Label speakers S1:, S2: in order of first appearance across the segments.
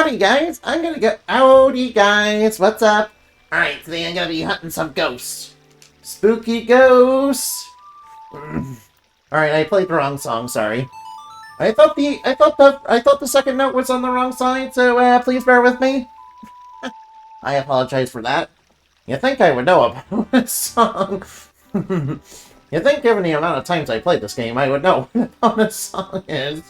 S1: Howdy guys, I'm gonna go. Howdy guys, what's up? Alright, today I'm gonna be hunting some ghosts. Spooky ghosts! Alright, I played the wrong song, sorry. I thought the second note was on the wrong side, so please bear with me. I apologize for that. You think I would know about this song? You think given the amount of times I played this game, I would know what this song is.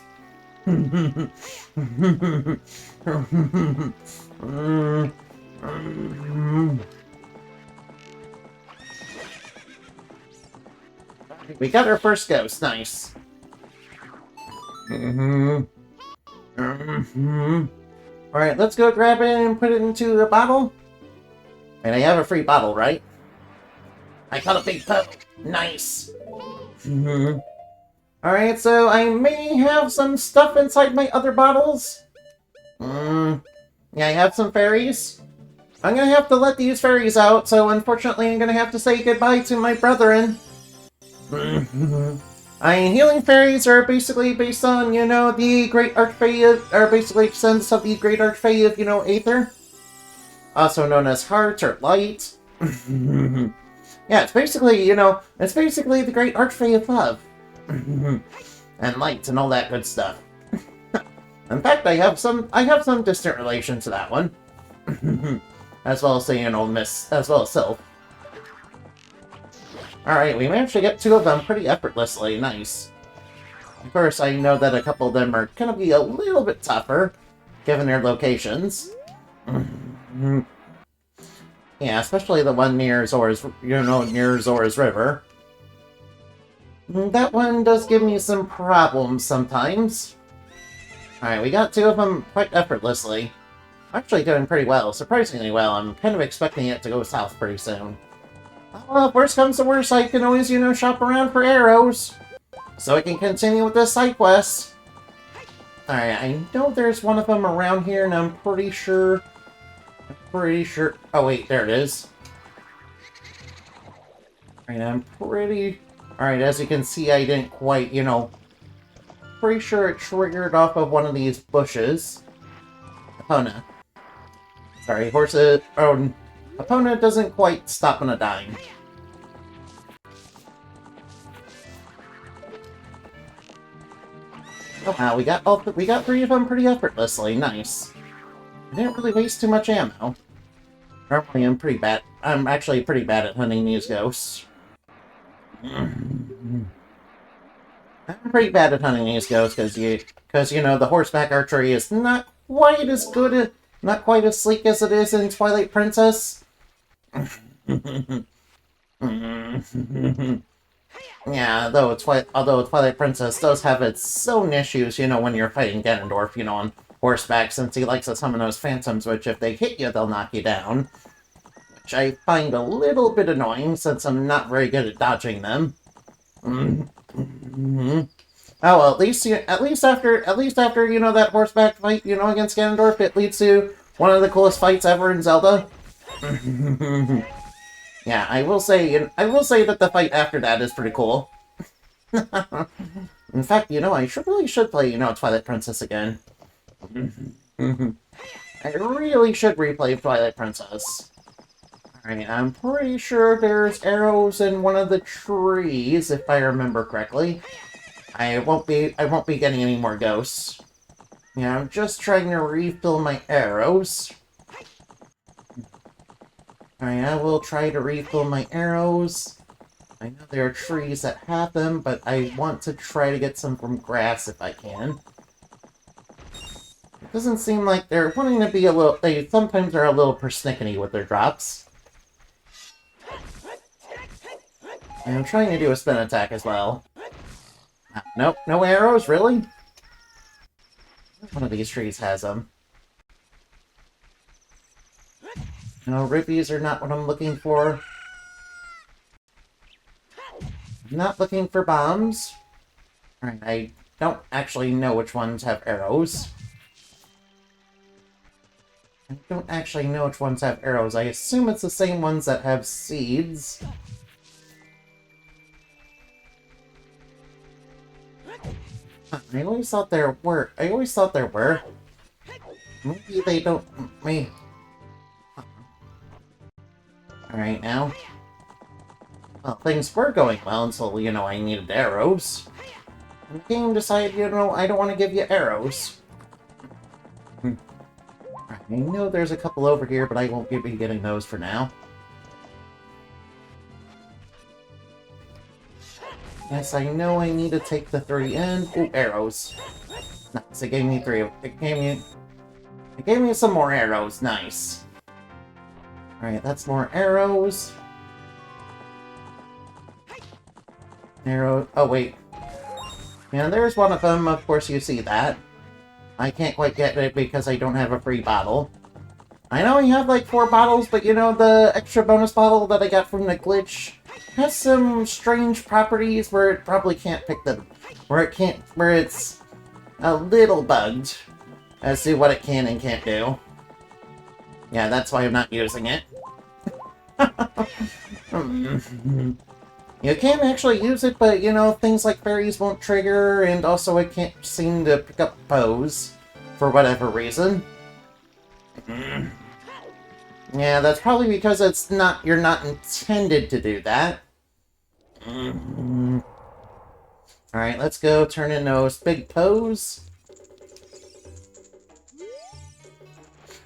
S1: We got our first ghost, nice. Alright, let's go grab it and put it into a bottle. And I have a free bottle, right? I caught a big pup. Nice. Alright, so I may have some stuff inside my other bottles. Yeah, I have some fairies. I'm gonna have to let these fairies out, so unfortunately I'm gonna have to say goodbye to my brethren. Healing fairies are basically based on, you know, the Great Archfey are basically descendants of the Great Archfey of, you know, Aether. Also known as Heart or Light. Yeah, it's basically, you know, it's basically the Great Archfey of Love. And Light and all that good stuff. In fact, I have some distant relation to that one. As well as, you know, as well as Sylph. Alright, we managed to get two of them pretty effortlessly. Nice. Of course, I know that a couple of them are gonna be a little bit tougher, given their locations. Yeah, especially the one near Zora's, you know, near Zora's River. That one does give me some problems sometimes. Alright, we got two of them quite effortlessly. Actually doing pretty well, surprisingly well. I'm kind of expecting it to go south pretty soon. Well, if worst comes to worst, I can always, you know, shop around for arrows. So I can continue with this side quest. Alright, I know there's one of them around here, and I'm pretty sure... Oh wait, there it is. Alright, as you can see, I didn't quite, you know... Pretty sure it triggered off of one of these bushes. Epona. Sorry, horses... Oh, Epona doesn't quite stop on a dime. Oh wow, we got three of them pretty effortlessly. Nice. I didn't really waste too much ammo. Normally, I'm actually pretty bad at hunting these ghosts. I'm pretty bad at hunting these ghosts because you know the horseback archery is not quite as good, not quite as sleek as it is in Twilight Princess. Yeah, although Twilight Princess does have its own issues, you know, when you're fighting Ganondorf, you know, on horseback, since he likes to summon those phantoms, which if they hit you, they'll knock you down. Which I find a little bit annoying, since I'm not very good at dodging them. Oh well, at least after you know that horseback fight, you know, against Ganondorf, it leads to one of the coolest fights ever in Zelda. Yeah, I will say that the fight after that is pretty cool. In fact, you know, I really should play, you know, Twilight Princess again. I really should replay Twilight Princess. Alright, I'm pretty sure there's arrows in one of the trees, if I remember correctly. I won't be getting any more ghosts. Yeah, I'm just trying to refill my arrows. Alright, I will try to refill my arrows. I know there are trees that have them, but I want to try to get some from grass if I can. It doesn't seem like they're wanting to be a little... They sometimes are a little persnickety with their drops. And I'm trying to do a spin attack as well. Nope, no arrows, really? One of these trees has them. No, rippies are not what I'm looking for. I'm not looking for bombs. Alright, I don't actually know which ones have arrows. I don't actually know which ones have arrows. I assume it's the same ones that have seeds. I always thought there were. Maybe they don't... me. Alright, now. Well, things were going well until, you know, I needed arrows. And the game decided, you know, I don't want to give you arrows. I know there's a couple over here, but I won't be getting those for now. Yes, I know I need to take the 3 in. Ooh, arrows. Nice, it gave me 3. It gave me some more arrows. Nice. Alright, that's more arrows. Arrow. Oh, wait. Yeah, there's one of them. Of course, you see that. I can't quite get it because I don't have a free bottle. I know I have like 4 bottles, but you know, the extra bonus bottle that I got from the glitch has some strange properties where it probably can't pick them. Where it's a little bugged as to what it can and can't do. Yeah, that's why I'm not using it. You can actually use it, but, you know, things like fairies won't trigger, and also it can't seem to pick up pose for whatever reason. Yeah, that's probably because it's not, you're not intended to do that. Alright, let's go turn in those big pose.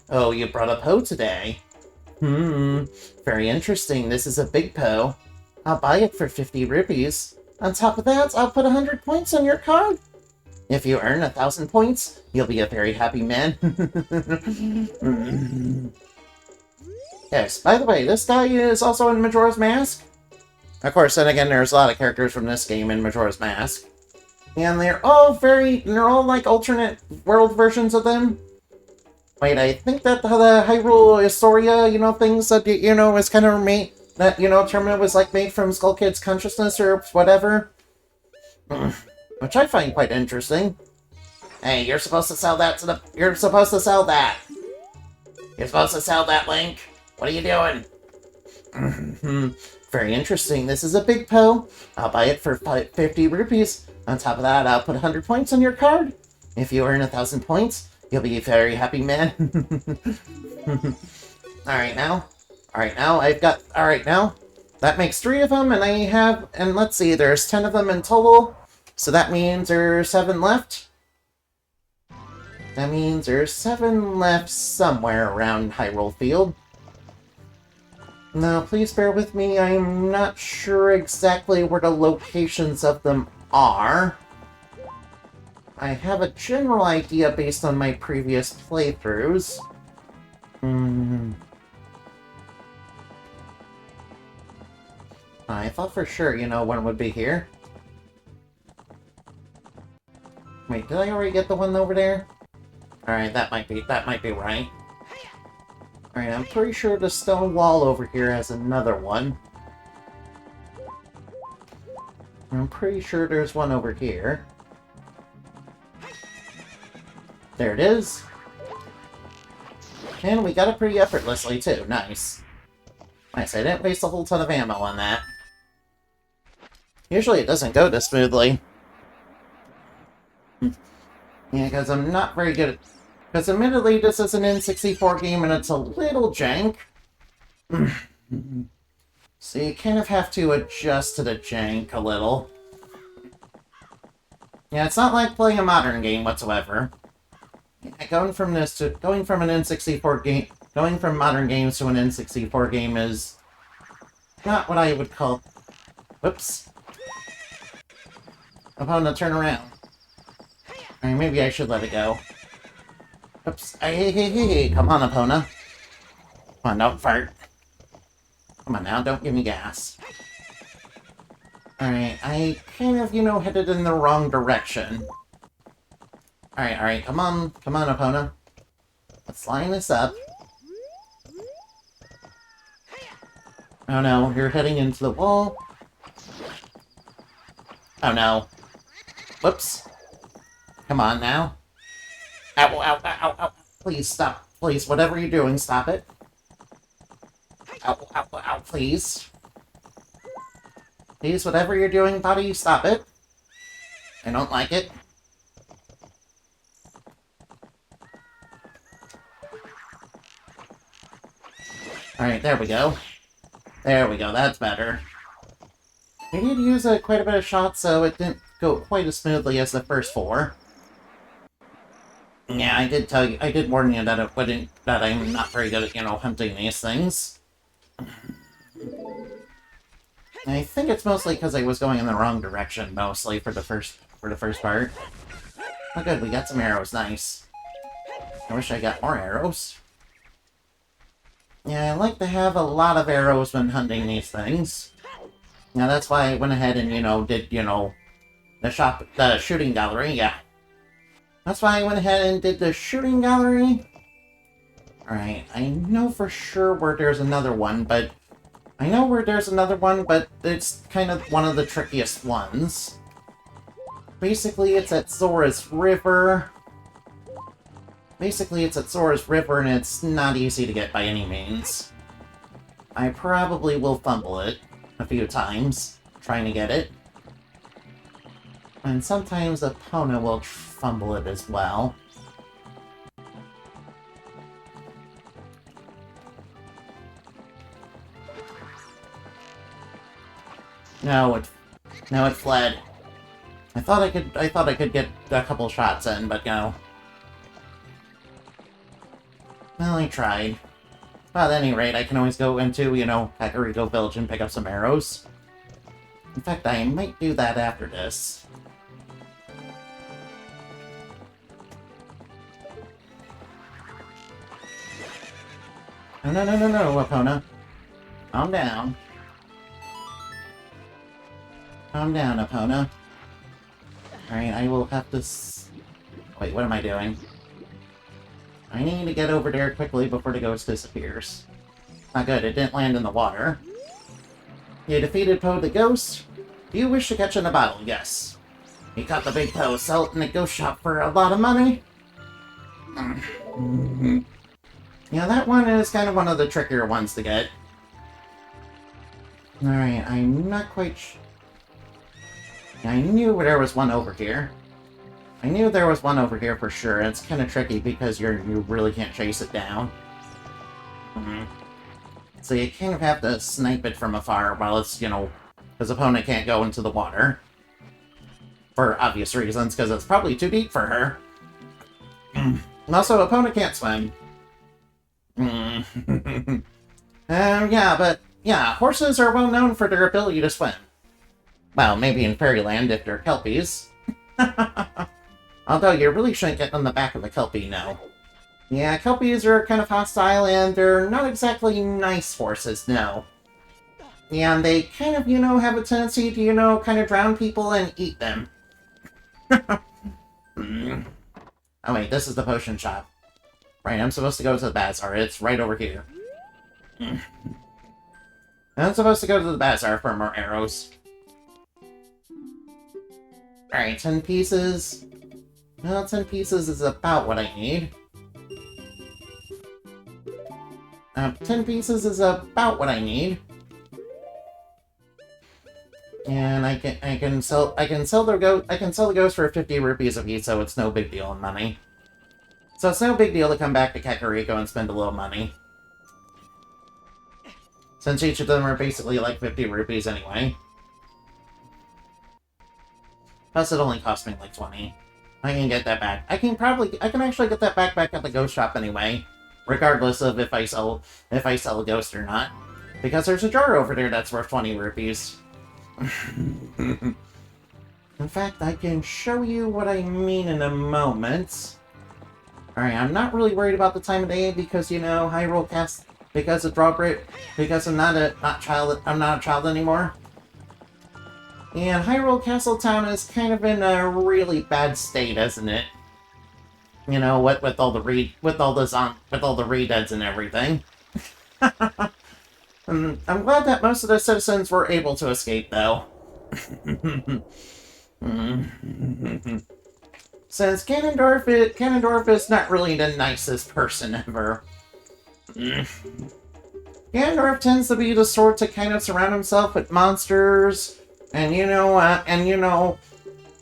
S1: Oh, you brought a Poe today. Very interesting. This is a big Poe. I'll buy it for 50 rupees. On top of that, I'll put 100 points on your card. If you earn 1,000 points, you'll be a very happy man. Yes, by the way, this guy is also in Majora's Mask. Of course, then again, there's a lot of characters from this game in Majora's Mask. And they're all like alternate world versions of them. Wait, I think that the Hyrule Historia, you know, things that, you know, is kind of made, that, you know, Termina was, like, made from Skull Kid's consciousness or whatever. Which I find quite interesting. Hey, you're supposed to sell that to the... You're supposed to sell that! You're supposed to sell that, Link! What are you doing? Very interesting. This is a big Poe. I'll buy it for 50 rupees. On top of that, I'll put 100 points on your card. If you earn 1,000 points, you'll be a very happy man. Alright now. That makes 3 of them, and and let's see, there's 10 of them in total. So that means there's 7 left. That means there's 7 left somewhere around Hyrule Field. Now, please bear with me, I'm not sure exactly where the locations of them are. I have a general idea based on my previous playthroughs. I thought for sure, you know, one would be here. Wait, did I already get the one over there? Alright, that might be right. Alright, I'm pretty sure the stone wall over here has another one. I'm pretty sure there's one over here. There it is. And we got it pretty effortlessly, too. Nice. Nice, I didn't waste a whole ton of ammo on that. Usually it doesn't go this smoothly. Yeah, because I'm not very good at... Because admittedly, this is an N64 game and it's a little jank. So you kind of have to adjust to the jank a little. Yeah, it's not like playing a modern game whatsoever. Yeah, going from an N64 game... Going from modern games to an N64 game is... not what I would call... Whoops. Opponent, turn around. Alright, maybe I should let it go. Oops. Hey, come on, Epona. Come on, don't fart. Come on now, don't give me gas. Alright, I kind of, you know, headed in the wrong direction. Alright, come on, Epona. Let's line this up. Oh no, you're heading into the wall. Oh no. Whoops. Come on now. Ow, ow, ow, ow. Please stop. Please, whatever you're doing, stop it. Ow, ow, ow, please. Please, whatever you're doing, buddy, stop it. I don't like it. Alright, there we go. There we go, that's better. I did use quite a bit of shots, so it didn't go quite as smoothly as the first 4. Yeah, I did tell you, I did warn you that it wouldn't, that I'm not very good at, hunting these things. I think it's mostly because I was going in the wrong direction, mostly, for the first part. Oh good, we got some arrows, nice. I wish I got more arrows. Yeah, I like to have a lot of arrows when hunting these things. Now that's why I went ahead and, did, the shooting gallery, yeah. That's why I went ahead and did the shooting gallery. Alright, I know for sure where there's another one, but... it's kind of one of the trickiest ones. Basically, it's at Zora's River. And it's not easy to get by any means. I probably will fumble it a few times, trying to get it. And sometimes Epona will fumble it as well. No, it fled. I thought I could get a couple shots in, but no. Well, I tried. Well, at any rate, I can always go into, Kakariko Village and pick up some arrows. In fact, I might do that after this. No, Epona. Calm down. Calm down, Epona. Alright, I will have to wait, what am I doing? I need to get over there quickly before the ghost disappears. Not good, it didn't land in the water. You defeated Poe the Ghost? Do you wish to catch in a battle? Yes. You caught the big Poe, sell it in a ghost shop for a lot of money? Yeah, that one is kind of one of the trickier ones to get. Alright, I'm not quite I knew there was one over here. I knew there was one over here for sure. It's kind of tricky because you really can't chase it down. So you kind of have to snipe it from afar while it's, because Epona can't go into the water. For obvious reasons, because it's probably too deep for her. Also, Epona can't swim. Yeah, horses are well known for their ability to swim. Well, maybe in Fairyland if they're Kelpies. Although you really shouldn't get on the back of a Kelpie, no. Yeah, Kelpies are kind of hostile and they're not exactly nice horses, no. Yeah, and they kind of, have a tendency to, kind of drown people and eat them. Oh wait, this is the potion shop. Right, I'm supposed to go to the bazaar. It's right over here. I'm supposed to go to the bazaar for more arrows. Alright, 10 pieces. Well, 10 pieces is about what I need. 10 pieces is about what I need. And I can sell the ghost for 50 rupees a piece, so it's no big deal in money. So it's no big deal to come back to Kakariko and spend a little money. Since each of them are basically like 50 rupees anyway. Plus it only cost me like 20. I can get that back. I can actually get that back at the ghost shop anyway. Regardless of if I sell a ghost or not. Because there's a jar over there that's worth 20 rupees. In fact, I can show you what I mean in a moment. Alright, I'm not really worried about the time of day because, Hyrule Castle, because of Drawbridge, because I'm not a child anymore. And Hyrule Castle Town is kind of in a really bad state, isn't it? With all the re-deads and everything. I'm glad that most of the citizens were able to escape, though. Since Ganondorf is not really the nicest person ever. Ganondorf tends to be the sort to kind of surround himself with monsters, and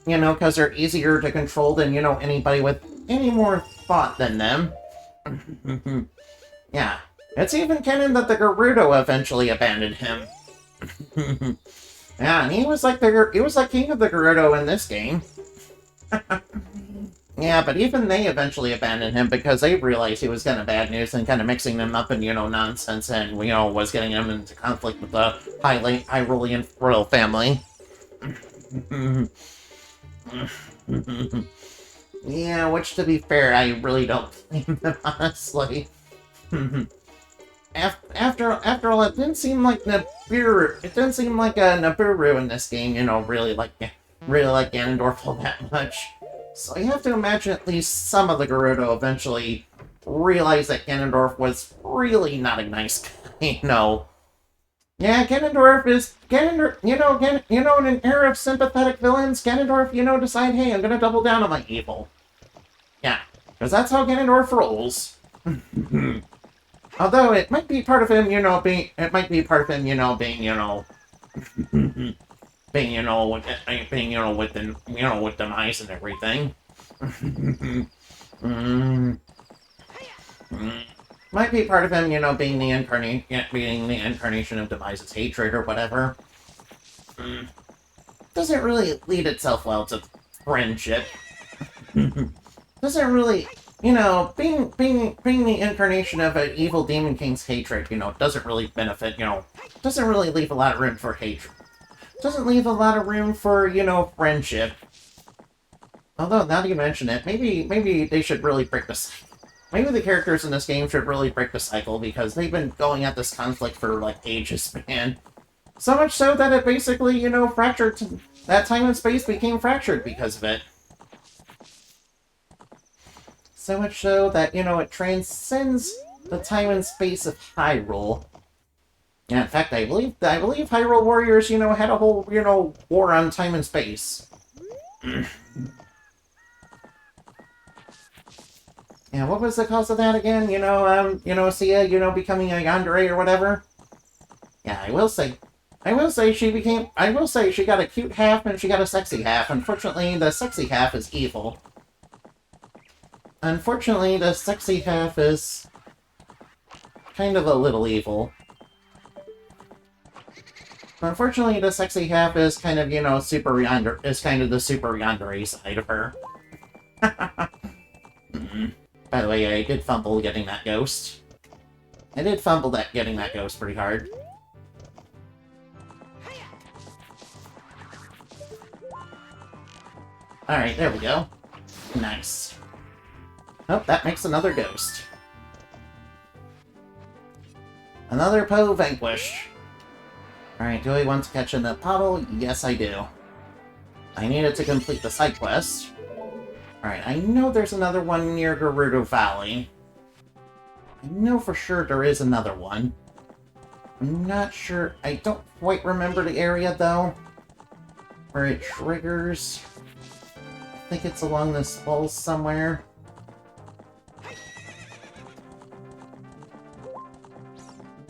S1: because they're easier to control than, anybody with any more thought than them. Yeah. It's even canon that the Gerudo eventually abandoned him. Yeah, and he was like king of the Gerudo in this game. Yeah, but even they eventually abandoned him because they realized he was kind of bad news and kind of mixing them up in, nonsense and, was getting them into conflict with the Hyrulean royal family. Yeah, which, to be fair, I really don't blame them, honestly. After all, it didn't seem like Nibiru. It didn't seem like Nibiru in this game, really like Ganondorf all that much. So you have to imagine at least some of the Gerudo eventually realized that Ganondorf was really not a nice guy. Yeah, Ganondorf, in an era of sympathetic villains, Ganondorf, decide, hey, I'm gonna double down on my evil. Yeah, because that's how Ganondorf rolls. Although it might be part of him, being, being, with demise and everything. Might be part of him, being the incarnation of Demise's hatred or whatever. Doesn't really lead itself well to friendship. Doesn't really, being the incarnation of an evil Demon King's hatred, doesn't really benefit, doesn't really leave a lot of room for hatred. Doesn't leave a lot of room for, friendship. Although, now that you mention it, maybe they should really break this. Maybe the characters in this game should really break the cycle, because they've been going at this conflict for, like, ages, man. So much so that it basically, fractured. That time and space became fractured because of it. So much so that, it transcends the time and space of Hyrule. Yeah, in fact, I believe Hyrule Warriors, had a whole, war on time and space. Yeah, what was the cause of that again? Sia, becoming a yandere or whatever? Yeah, I will say she got a cute half and she got a sexy half. Unfortunately, the sexy half is evil. Unfortunately, the sexy half is kind of a little evil. Unfortunately, the sexy half is kind of, is kind of the super yandere side of her. By the way, I did fumble getting that ghost. I did fumble getting that ghost pretty hard. Alright, there we go. Nice. Oh, that makes another ghost. Another Poe vanquished. Alright, do I want to catch in the puddle? Yes, I do. I needed to complete the side quest. Alright, I know there's another one near Gerudo Valley. I know for sure there is another one. I'm not sure. I don't quite remember the area, though. Where it triggers. I think it's along this wall somewhere.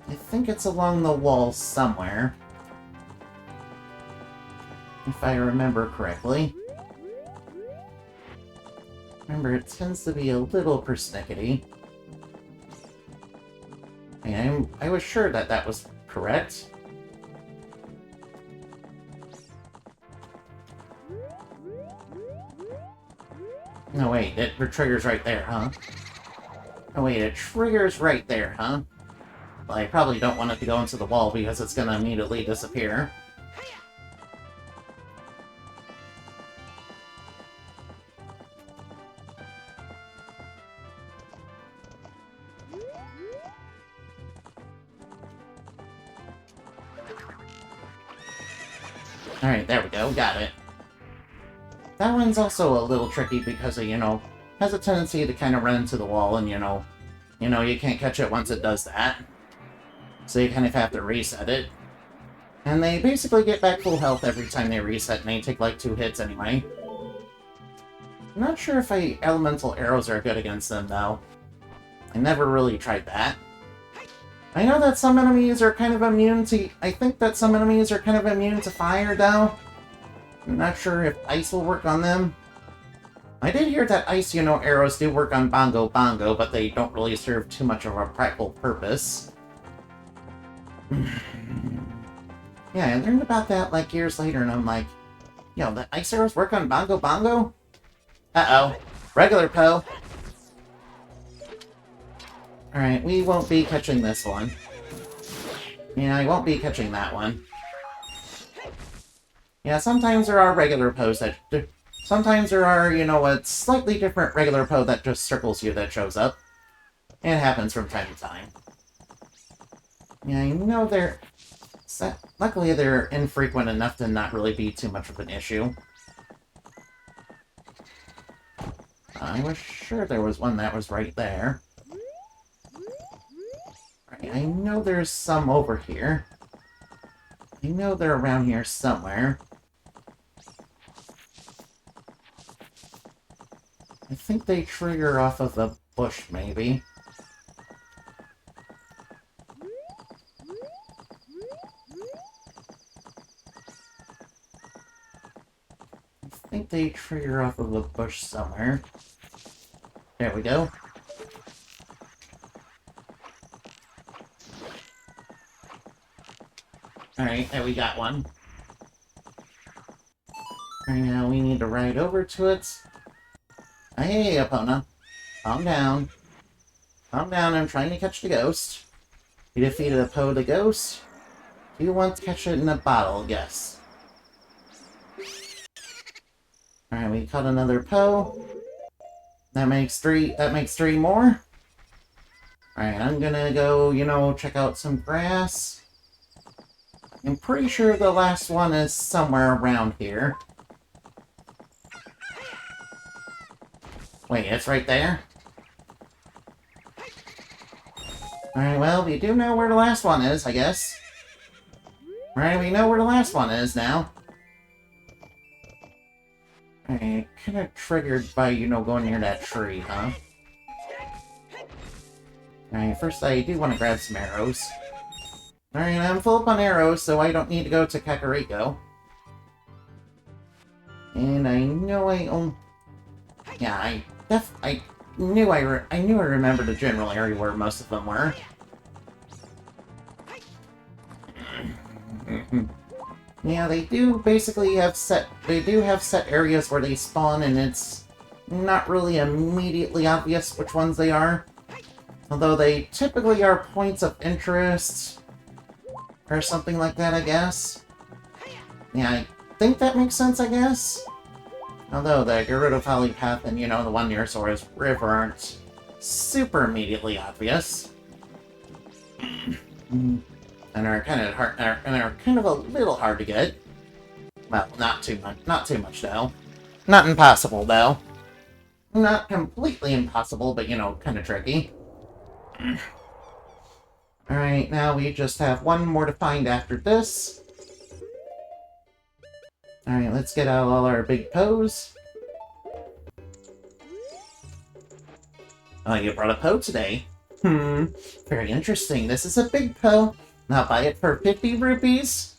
S1: I think it's along the wall somewhere. If I remember correctly. Remember, it tends to be a little persnickety. And I was sure that that was correct. No, wait, it triggers right there, huh? Oh, wait, it triggers right there, huh? Well, I probably don't want it to go into the wall because it's gonna immediately disappear. Alright, there we go, got it. That one's also a little tricky because it, has a tendency to kind of run into the wall and, you can't catch it once it does that. So you kind of have to reset it. And they basically get back full health every time they reset, and they take like 2 hits anyway. I'm not sure if elemental arrows are good against them, though. I never really tried that. I know that some enemies are kind of immune to... I think that some enemies are kind of immune to fire, though. I'm not sure if ice will work on them. I did hear that ice, arrows do work on Bongo Bongo, but they don't really serve too much of a practical purpose. Yeah, I learned about that, like, years later, and I'm like, the ice arrows work on Bongo Bongo? Uh-oh. Regular Poe. Alright, we won't be catching this one. Yeah, I won't be catching that one. Yeah, sometimes there are regular Poes that... Sometimes there are, a slightly different regular Poe that just circles you that shows up. It happens from time to time. Yeah, I know they're... Luckily, they're infrequent enough to not really be too much of an issue. I was sure there was one that was right there. Right, I know there's some over here. I know they're around here somewhere. I think they trigger off of the bush, maybe. I think they trigger off of the bush somewhere. There we go. Alright, there we got one. Right now we need to ride over to it. Hey, Epona. Calm down. Calm down, I'm trying to catch the ghost. You defeated a Poe the ghost. Do you want to catch it in a bottle? Yes. Alright, we caught another Poe. That makes three more. Alright, I'm gonna go, check out some grass. I'm pretty sure the last one is somewhere around here. Wait, it's right there? Alright, well, we do know where the last one is, I guess. Alright, we know where the last one is now. Alright, kinda triggered by, going near that tree, huh? Alright, first I do want to grab some arrows. Alright, I'm full up on arrows, so I don't need to go to Kakariko. And I know I own... Yeah, I knew I remembered the general area where most of them were. Yeah, they do basically have set areas where they spawn, and it's not really immediately obvious which ones they are. Although they typically are points of interest, or something like that, I guess. Yeah, I think that makes sense, I guess. Although the Gerudo Valley Path and, the one near Sora's River aren't super immediately obvious. And are kind of a little hard to get. Well, not too much though. Not impossible though. Not completely impossible, but kind of tricky. Alright, now we just have one more to find after this. Alright, let's get out all our big Poes. Oh, you brought a Poe today. Very interesting. This is a big Poe. I'll buy it for 50 rupees.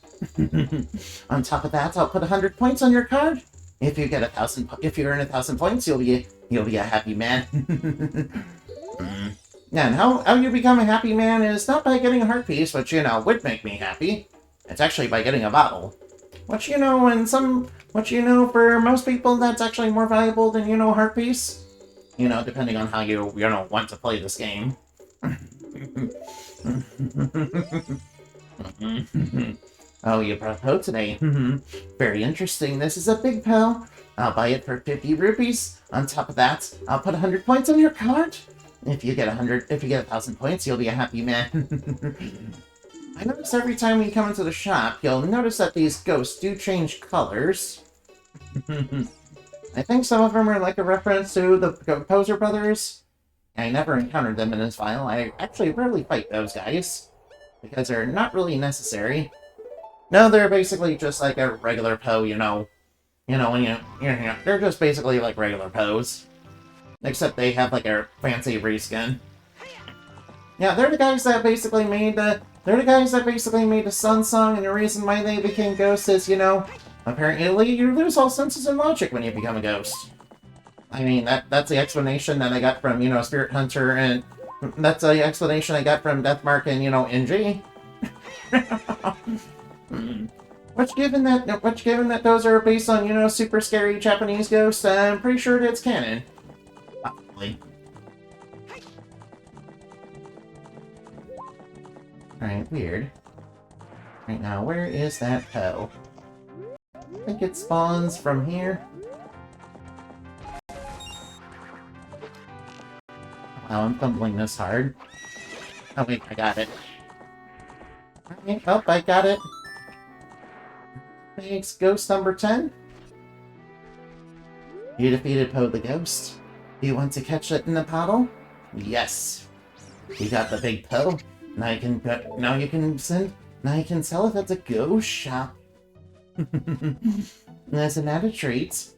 S1: On top of that, I'll put 100 points on your card. If you get if you earn 1,000 points, you'll be a happy man. And how you become a happy man is not by getting a heart piece, which would make me happy. It's actually by getting a bottle. Which for most people that's actually more valuable than a heart piece. Depending on how you want to play this game. Oh, you brought a Poe today. Very interesting. This is a big Poe. I'll buy it for 50 rupees. On top of that, I'll put 100 points on your card. If you get 1,000 points, you'll be a happy man. I notice every time you come into the shop, you'll notice that these ghosts do change colors. I think some of them are like a reference to the Poser Brothers. I never encountered them in this file. I actually rarely fight those guys, because they're not really necessary. No, they're basically just like a regular Poe, they're just basically like regular Poes. Except they have like a fancy reskin. Yeah, they're the guys that basically made the Sun Song, and the reason why they became ghosts is, apparently you lose all senses and logic when you become a ghost. I mean, that's the explanation that I got from, Spirit Hunter, and that's the explanation I got from Deathmark and, NG. Which given that those are based on, super scary Japanese ghosts, I'm pretty sure it's canon. Probably. Alright, weird. Right now, where is that Poe? I think it spawns from here. Wow, I'm fumbling this hard. Oh wait, I got it. Okay, oh, I got it. Thanks, ghost number 10. You defeated Poe the Ghost. Do you want to catch it in a bottle? Yes. You got the big Poe. Now you can sell it at the ghost shop. That's an added treat.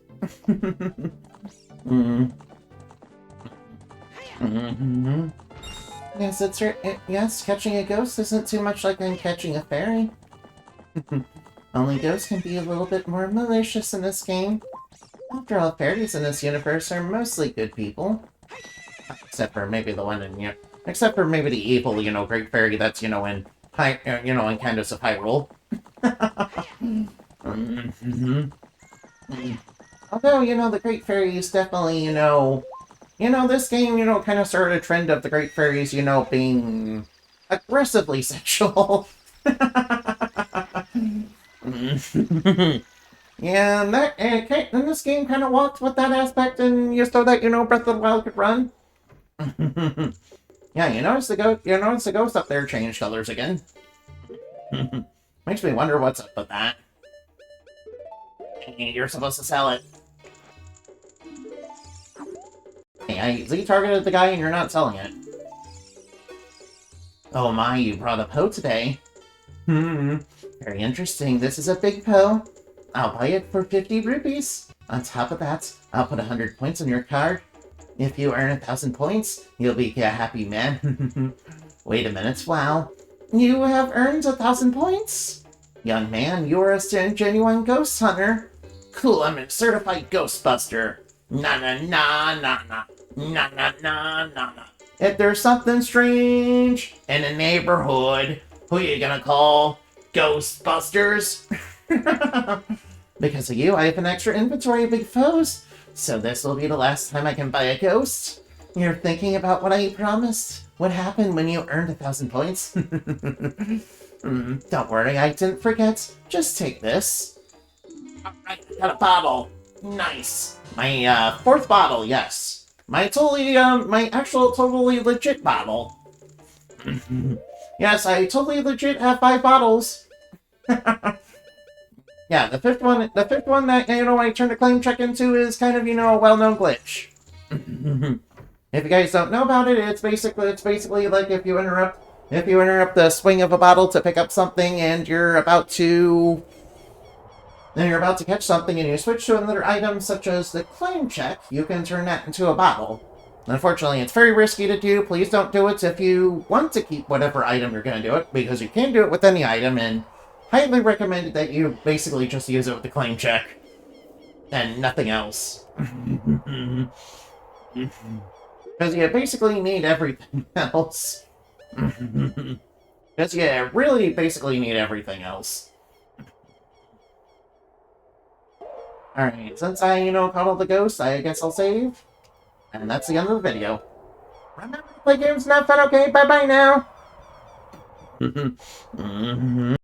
S1: Yes, it's yes, catching a ghost isn't too much like catching a fairy. Only ghosts can be a little bit more malicious in this game. After all, fairies in this universe are mostly good people. Except for maybe the one in, except for maybe the evil, great fairy that's, in in Candace of Hyrule. Although, the great fairy is definitely, this game, kind of started a trend of the great fairies, being aggressively sexual. Yeah, and this game kind of walked with that aspect, and so that Breath of the Wild could run. Yeah, you notice the ghost up there changed colors again. Makes me wonder what's up with that. Hey, you're supposed to sell it. Hey, I Z-targeted the guy, and you're not selling it. Oh my, you brought a Poe today. Very interesting. This is a big Poe. I'll buy it for 50 rupees. On top of that, I'll put 100 points on your card. If you earn 1,000 points, you'll be a happy man. Wait a minute, wow. You have earned 1,000 points? Young man, you're a genuine ghost hunter. Cool, I'm a certified Ghostbuster. Na na na na na. Na na na na na. If there's something strange in the neighborhood, who you gonna call? Ghostbusters? Because of you, I have an extra inventory of big foes. So this will be the last time I can buy a ghost. You're thinking about what I promised? What happened when you earned 1,000 points? Don't worry, I didn't forget. Just take this. Alright, I got a bottle. Nice. My, fourth bottle, yes. My actual totally legit bottle. Yes, I totally legit have 5 bottles. Yeah, the fifth one that, I turned a claim check into is kind of, a well-known glitch. If you guys don't know about it, it's basically like if you interrupt the swing of a bottle to pick up something and you're about to catch something and you switch to another item such as the claim check, you can turn that into a bottle. Unfortunately, it's very risky to do. Please don't do it if you want to keep whatever item you're going to do it, because you can do it with any item, and highly recommended that you basically just use it with the claim check. And nothing else. Because you basically need everything else. Because you really basically need everything else. Alright, since I, caught all the ghosts, I guess I'll save. And that's the end of the video. Remember to play games, not fun, okay? Bye-bye now!